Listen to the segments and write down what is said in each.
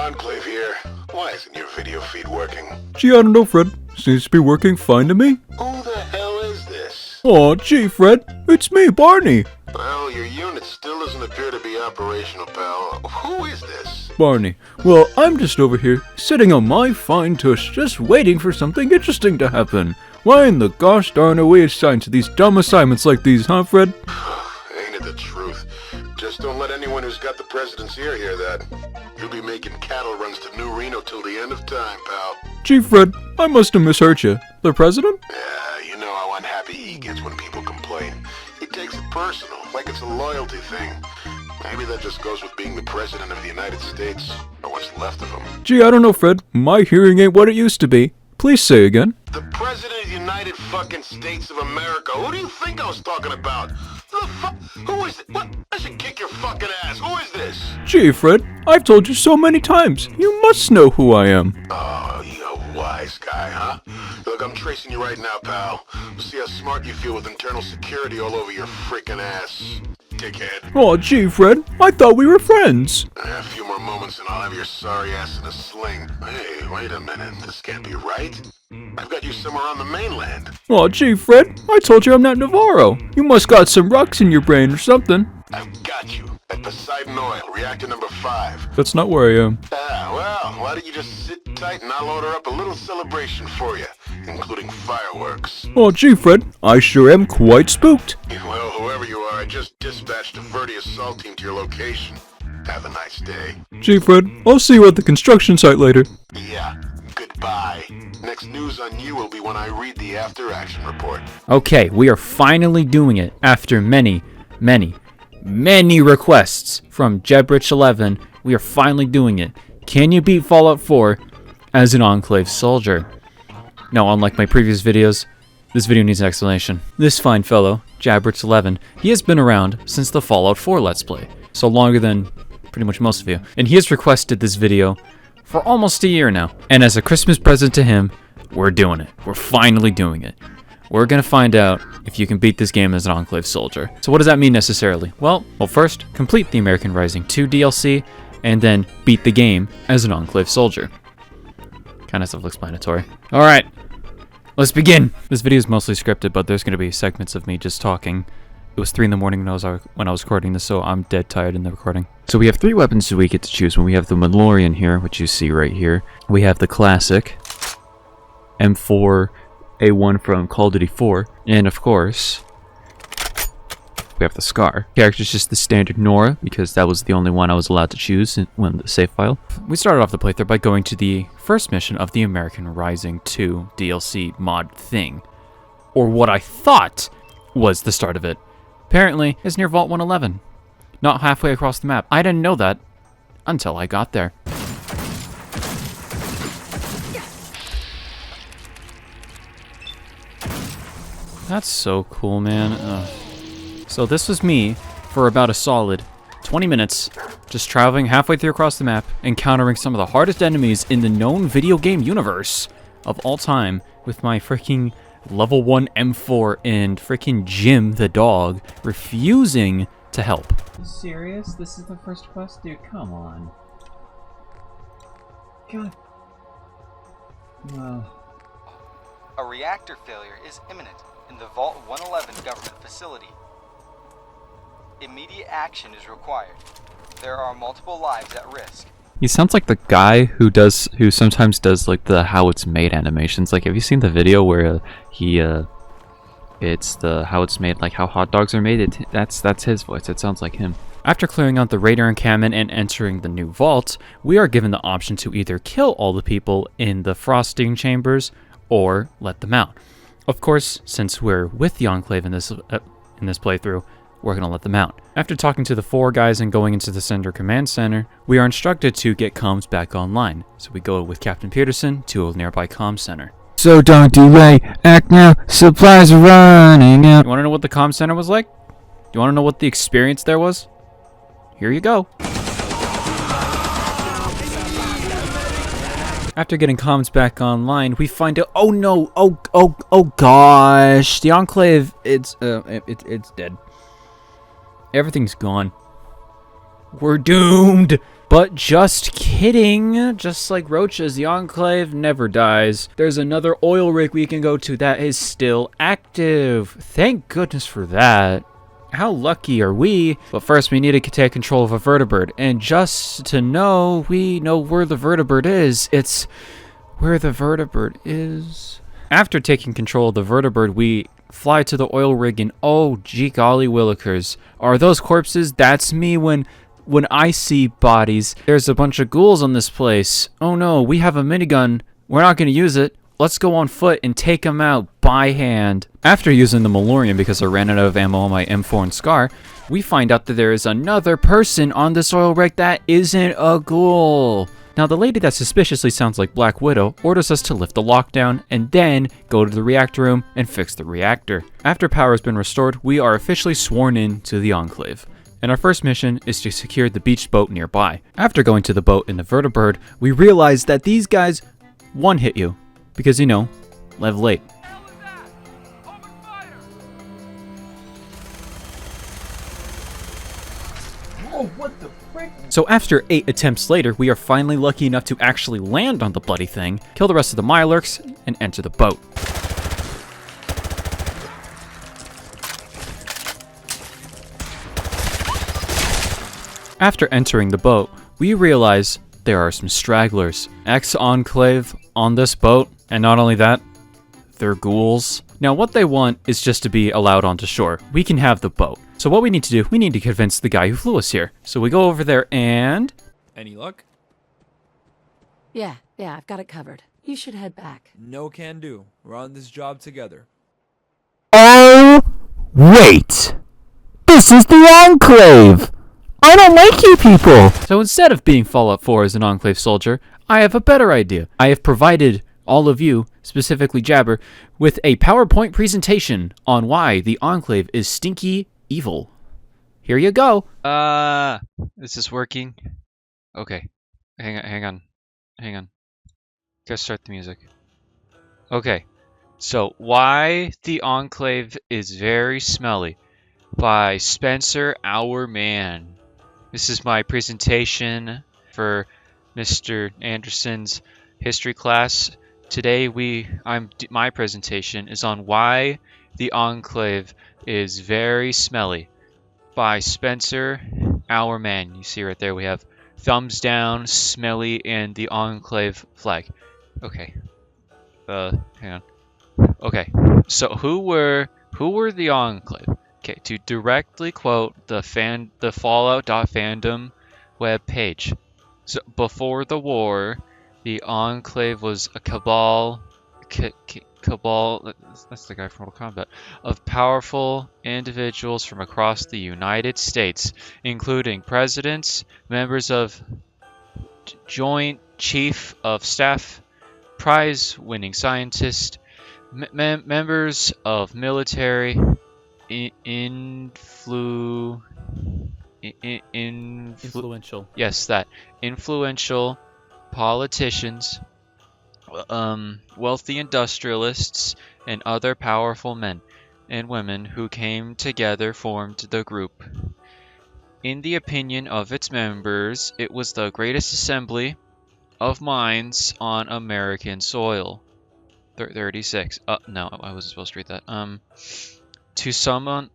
Enclave here. Why isn't your video feed working? Gee, I don't know, Fred. Seems to be working fine to me. Who the hell is this? Aw, gee, Fred. It's me, Barney. Well, your unit still doesn't appear to be operational, pal. Who is this? Barney. Well, I'm just over here, sitting on my fine tush, just waiting for something interesting to happen. Why in the gosh darn are we assigned to these dumb assignments like these, huh, Fred? Ain't it the truth? Just don't let anyone who's got the president's ear hear that. You'll be making cattle runs to New Reno till the end of time, pal. Gee, Fred, I must have misheard you. The president? Yeah, you know how unhappy he gets when people complain. He takes it personal, like it's a loyalty thing. Maybe that just goes with being the president of the United States, or what's left of him. Gee, I don't know, Fred. My hearing ain't what it used to be. Please say again. The President of the United fucking States of America. Who do you think I was talking about? Who the fuck? Who is it? What? I should kick your fucking ass. Who is this? Gee, Fred, I've told you so many times. You must know who I am. Oh, you a wise guy, huh? Look, I'm tracing you right now, pal. We'll see how smart you feel with internal security all over your freaking ass. Dickhead. Aw, gee, Fred, I thought we were friends. A few more moments and I'll have your sorry ass in a sling. Hey, wait a minute. This can't be right. I've got you somewhere on the mainland. Aw, gee, Fred, I told you I'm not Navarro. You must got some rocks in your brain or something. I've got you. At Poseidon Oil, reactor number 5. That's not where I am. Ah, well, why don't you just sit tight and I'll order up a little celebration for you, including fireworks. Aw, gee, Fred, I sure am quite spooked. Well, whoever you are, I just dispatched a Verdi assault team to your location. Have a nice day. Gee, Fred, I'll see you at the construction site later. Yeah, goodbye. Next news on you will be when I read the after-action report. Okay, we are finally doing it after many requests from Jebrich11. We are finally doing it. Can you beat Fallout 4 as an Enclave soldier? Now, unlike my previous videos, this video needs an explanation. This fine fellow, Jebrich11, he has been around since the Fallout 4 Let's Play, so longer than pretty much most of you. And he has requested this video for almost a year now. And as a Christmas present to him, we're doing it. We're finally doing it. We're gonna find out if you can beat this game as an Enclave soldier. So what does that mean necessarily? Well, first, complete the American Rising 2 DLC, and then beat the game as an Enclave soldier. Kind of self-explanatory. Alright, let's begin! This video is mostly scripted, but there's gonna be segments of me just talking. It was 3 in the morning when I was recording this, so I'm dead tired in the recording. So we have 3 weapons we get to choose from. We have the Mandalorian here, which you see right here. We have the classic M4A1 from Call of Duty 4, and of course, we have the Scar. Character's just the standard Nora, because that was the only one I was allowed to choose when the save file. We started off the playthrough by going to the first mission of the American Rising 2 DLC mod thing, or what I thought was the start of it. Apparently, it's near Vault 111, not halfway across the map. I didn't know that until I got there. That's so cool, man. Ugh. So this was me for about a solid 20 minutes, just traveling halfway through across the map, encountering some of the hardest enemies in the known video game universe of all time, with my freaking level 1 M4 and freaking Jim the dog refusing to help. Are you serious? This is the first quest? Dude, come on. God. A reactor failure is imminent in the Vault 111 government facility. Immediate action is required. There are multiple lives at risk. He sounds like the guy who sometimes does like the how it's made animations. Like, have you seen the video where it's the how it's made, like how hot dogs are made? That's his voice. It sounds like him. After clearing out the radar encampment and entering the new vault, we are given the option to either kill all the people in the frosting chambers or let them out. Of course, since we're with the Enclave in this playthrough, we're gonna let them out. After talking to the 4 guys and going into the Sender Command Center, we are instructed to get comms back online. So we go with Captain Peterson to a nearby comm center. So don't delay, act now, supplies are running out. You wanna know what the comm center was like? Do you wanna know what the experience there was? Here you go. After getting comms back online, we find out, oh no, oh gosh, the Enclave, it's dead. Everything's gone. We're doomed. But just kidding. Just like roaches, the Enclave never dies. There's another oil rig we can go to that is still active. Thank goodness for that. How lucky are we? But first we need to take control of a vertibird. And just to know, we know where the vertibird is. It's where the vertibird is. After taking control of the vertibird, we fly to the oil rig and oh gee golly willikers. Are those corpses? That's me when I see bodies. There's a bunch of ghouls on this place. Oh no, we have a minigun. We're not going to use it. Let's go on foot and take them out by hand. After using the Malorian because I ran out of ammo on my M4 and Scar, we find out that there is another person on this oil rig that isn't a ghoul. Now the lady that suspiciously sounds like Black Widow orders us to lift the lockdown and then go to the reactor room and fix the reactor. After power has been restored, we are officially sworn in to the Enclave. And our first mission is to secure the beached boat nearby. After going to the boat in the vertibird, we realize that these guys one-hit you. Because, you know, live late. Oh, what the frick? So after 8 attempts later, we are finally lucky enough to actually land on the bloody thing, kill the rest of the Mirelurks, and enter the boat. After entering the boat, we realize there are some stragglers. Ex-Enclave on this boat, and not only that, they're ghouls. Now what they want is just to be allowed onto shore. We can have the boat. So what we need to do, we need to convince the guy who flew us here. So we go over there and... Any luck? Yeah, I've got it covered. You should head back. No can do. We're on this job together. Oh, wait. This is the Enclave. I don't like you people. So instead of being Fallout 4 as an Enclave soldier, I have a better idea. I have provided all of you, specifically Jabber, with a PowerPoint presentation on why the Enclave is stinky evil. Here you go. Is this working? Okay. Hang on. Gotta start the music. Okay. So, why the Enclave is very smelly by Spencer, Our Man. This is my presentation for Mr. Anderson's history class. Today my presentation is on why the Enclave is very smelly by Spencer, Our Man. You see right there we have thumbs down, smelly, and the Enclave flag. Okay. Hang on. Okay. So who were the Enclave? Okay, to directly quote the Fallout.fandom web page. So before the war, the Enclave was a cabal, that's the guy from Mortal Kombat, of powerful individuals from across the United States, including presidents, members of Joint Chief of Staff, prize-winning scientists, members of military, Influential. Yes, that. Influential politicians, wealthy industrialists, and other powerful men and women who came together formed the group. In the opinion of its members, it was the greatest assembly of minds on American soil. 36. No, I wasn't supposed to read that. To some on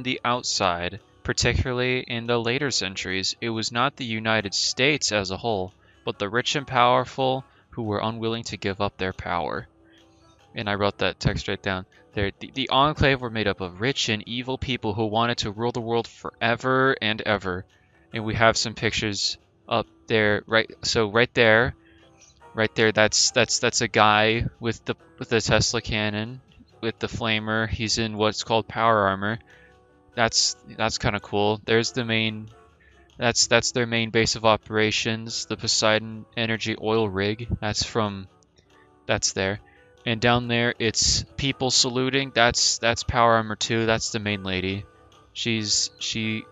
the outside, particularly in the later centuries, it was not the United States as a whole, but the rich and powerful who were unwilling to give up their power. And I wrote that text right down there. The Enclave were made up of rich and evil people who wanted to rule the world forever and ever. And we have some pictures up there, right? So right there, that's a guy with the Tesla cannon, with the flamer. He's in what's called power armor. That's kind of cool. There's the main. That's their main base of operations, the Poseidon Energy oil rig. That's there. And down there, it's people saluting. That's power armor 2. That's the main lady. She.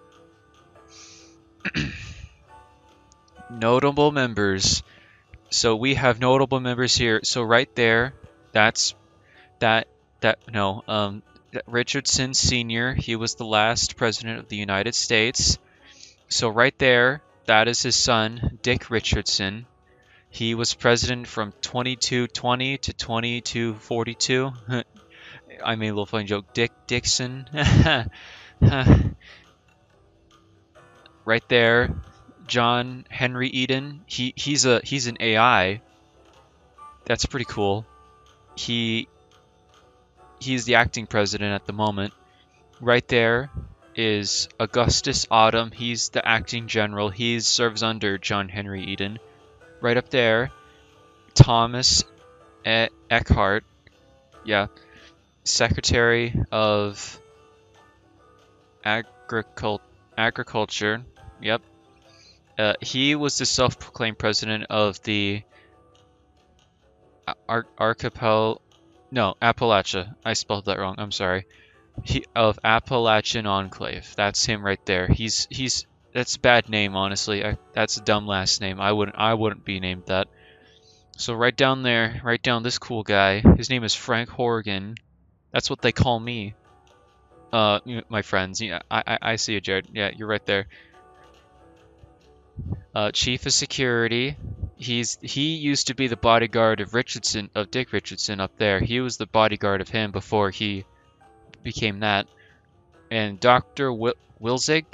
Notable members. So we have notable members here. So right there, Richardson Sr., he was the last president of the United States. So right there, that is his son, Dick Richardson. He was president from 2220 to 2242. I made a little funny joke. Dick Dixon. Right there, John Henry Eden. He's an AI. That's pretty cool. He's the acting president at the moment. Right there is Augustus Autumn. He's the acting general. He serves under John Henry Eden. Right up there, Thomas Eckhart. Yeah, Secretary of Agriculture. Yep. He was the self-proclaimed president of the Appalachia. I spelled that wrong. I'm sorry. Of Appalachian Enclave. That's him right there. That's a bad name, honestly. That's a dumb last name. I wouldn't be named that. So right down there, right down this cool guy. His name is Frank Horgan. That's what they call me. My friends. Yeah, I see you, Jared. Yeah, you're right there. Chief of Security. He used to be the bodyguard of Dick Richardson up there. He was the bodyguard of him before he became that. And Dr. Wilzig,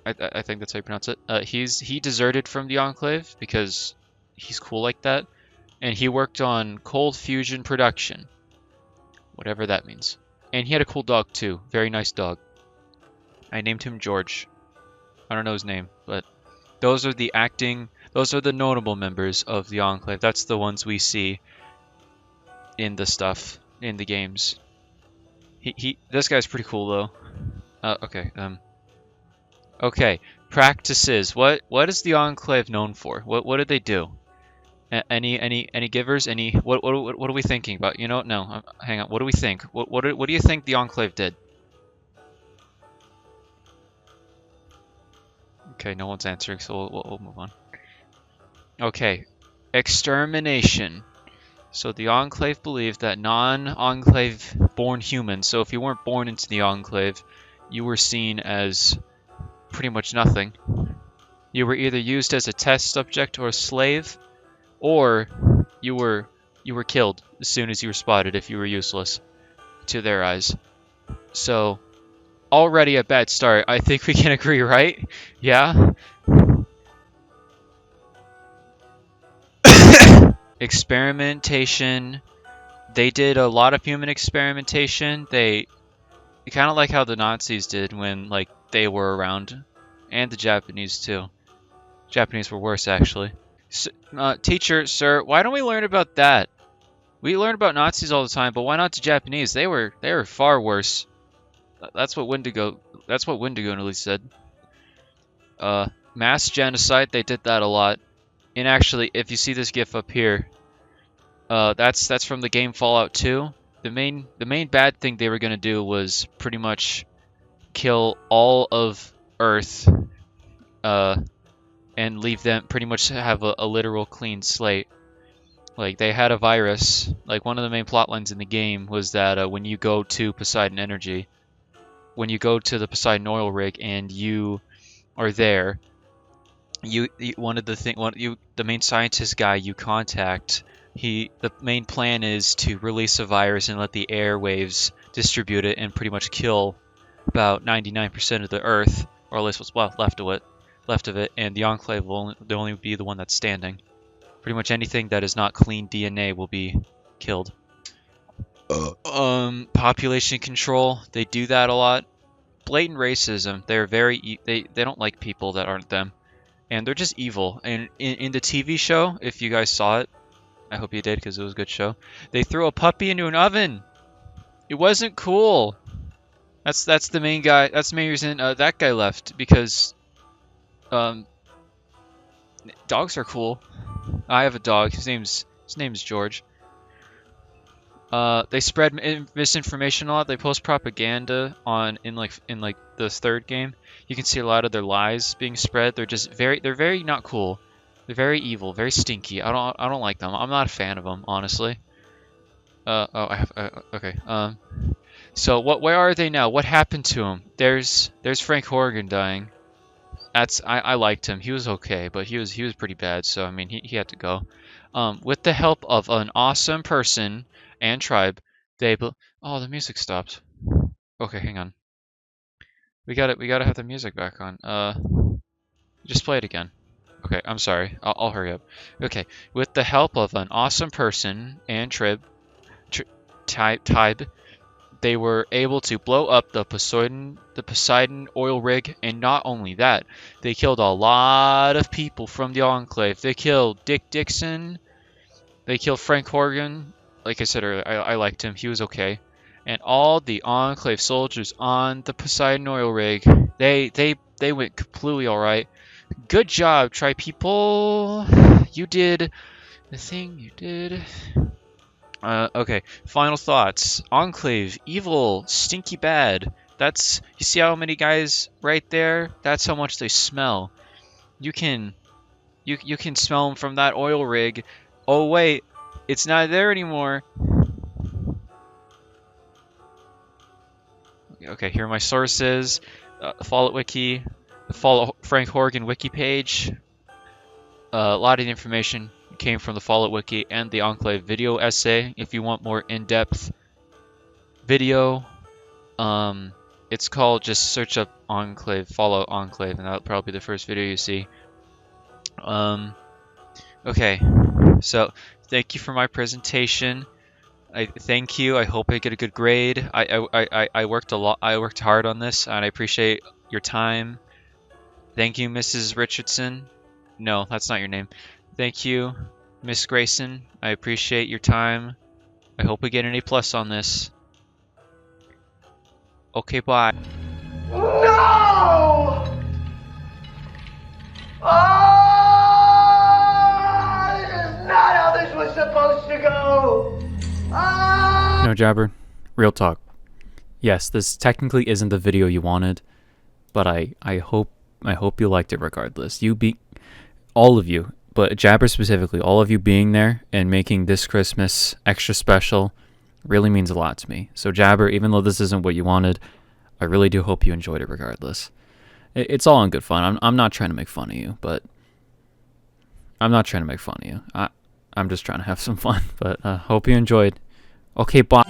I think that's how you pronounce it. He deserted from the Enclave because he's cool like that, and he worked on cold fusion production, whatever that means. And he had a cool dog too, very nice dog. I named him George. I don't know his name, but those are the notable members of the Enclave. That's the ones we see in the stuff in the games. This guy's pretty cool though. Okay. Practices. What is the Enclave known for? What did they do? Any givers? What are we thinking about? You know, no. Hang on. What do we think? What do you think the Enclave did? Okay, no one's answering, so we'll move on. Okay, extermination. So the Enclave believed that non-Enclave born humans, so if you weren't born into the Enclave, you were seen as pretty much nothing. You were either used as a test subject or a slave, or you were killed as soon as you were spotted if you were useless to their eyes. So already a bad start. I think we can agree, right? Yeah. Experimentation. They did a lot of human experimentation. They kind of like how the Nazis did when like they were around, and the Japanese too. Japanese were worse actually. Teacher, sir, why don't we learn about that? We learn about Nazis all the time, but why not the Japanese? They were far worse. That's what Wendigo at least said. Mass genocide. They did that a lot. And actually, if you see this GIF up here, that's from the game Fallout 2. The main bad thing they were gonna do was pretty much kill all of Earth, and leave them pretty much have a literal clean slate. Like they had a virus. Like one of the main plot lines in the game was that when you go to Poseidon Energy, when you go to the Poseidon oil rig and you are there, the main scientist guy you contact, the main plan is to release a virus and let the airwaves distribute it and pretty much kill about 99% of the Earth, or at least what's left of it, and the Enclave will only be the one that's standing. Pretty much anything that is not clean DNA will be killed. Population control, they do that a lot. Blatant racism, they don't like people that aren't them. And they're just evil. And in the TV show, if you guys saw it, I hope you did because it was a good show, they threw a puppy into an oven. It wasn't cool. That's the main guy. That's the main reason that guy left, because dogs are cool. I have a dog. His name's George. They spread misinformation a lot. They post propaganda in the third game. You can see a lot of their lies being spread. They're very not cool. They're very evil, very stinky. I don't like them. I'm not a fan of them, honestly. Okay. So where are they now? What happened to them? There's Frank Horgan dying. I liked him. He was okay, but he was pretty bad. So I mean, he had to go. With the help of an awesome person and tribe, oh, the music stopped. Okay, hang on. We gotta have the music back on. Just play it again. Okay, I'm sorry. I'll hurry up. Okay, with the help of an awesome person and tribe, they were able to blow up the Poseidon oil rig, and not only that, they killed a lot of people from the Enclave. They killed Dick Dixon. They killed Frank Horgan. Like I said earlier, I liked him. He was okay. And all the Enclave soldiers on the Poseidon oil rig, they went completely all right. Good job, Tri people. You did the thing you did. Okay, final thoughts. Enclave, evil, stinky bad. You see how many guys right there? That's how much they smell. You can smell them from that oil rig. Oh wait, it's not there anymore. Okay, here are my sources. Fallout Wiki, the Fallout Frank Horgan wiki page. A lot of the information came from the Fallout Wiki and the Enclave video essay. If you want more in-depth video, it's called, just search up Enclave, Fallout Enclave, and that'll probably be the first video you see. Okay, so thank you for my presentation. Thank you. I hope I get a good grade. I worked a lot. I worked hard on this, and I appreciate your time. Thank you, Mrs. Richardson. No, that's not your name. Thank you, Miss Grayson. I appreciate your time. I hope we get an A+ on this. Okay, bye. No! This is not how this was supposed to go! No, Jabber. Real talk. Yes, this technically isn't the video you wanted, but I hope you liked it regardless. All of you, but Jabber specifically, all of you being there and making this Christmas extra special really means a lot to me. So Jabber, even though this isn't what you wanted, I really do hope you enjoyed it regardless. It's all in good fun. I'm not trying to make fun of you, but I'm just trying to have some fun, but hope you enjoyed. Okay, bye.